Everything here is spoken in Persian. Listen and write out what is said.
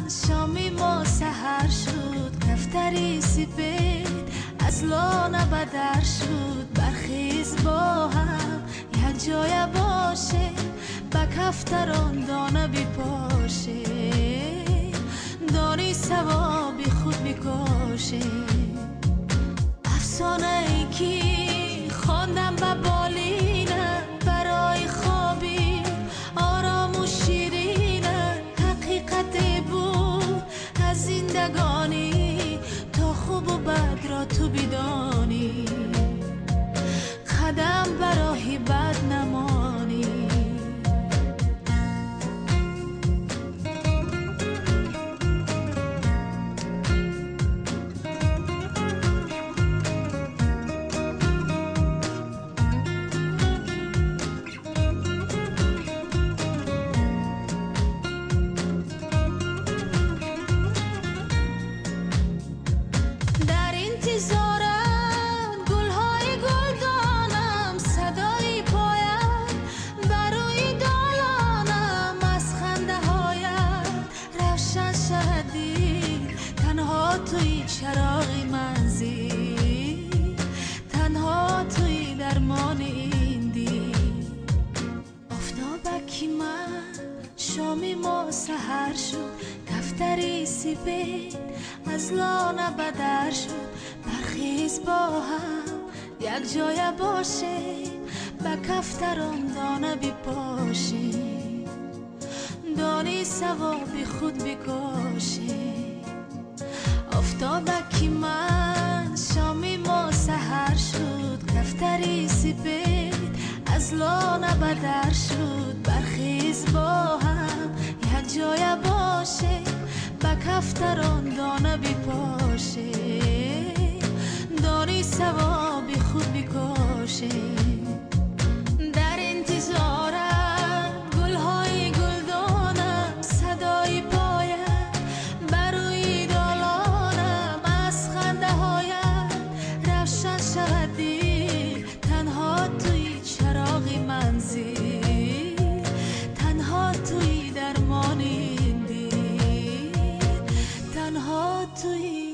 شامی ما سحر شد، دفتری سپید از لانه بدر شد. برخیز با هم یک جای باشه، به کفتران دانه بپاشه، دانی ثوابی خود بکاشه. افسانه ای که خواندم به بالینه، برای خوابی آرام و شیرینه. حقیقت بود از زندگانی، تا خوب و بد را تو بدانی، قدم برای بد نمانی. توی چراغ منزل، تنها توی درمان این دل. آفتابکی من شامی ما سحر شد، دفتری سپید از لانه بدر شد. برخیز با هم یک جای باشه، به کفتران دانه بپاشه، دانی ثواب خود بکاشه. آفتابکی من شامی ما سحر شد، دفتری سپید از لانه بدر شد. برخیز با هم یک جای باشه، به کفتران دانه بپاشه، دانی ثواب خود بکاشه. در انتظارم گلهای گلدانم، صدای پایم بروی دالانم. از خنده هایم روشن شود دل، تنها توی چراغ منزل، تنها توی درمان این دل، تنها توی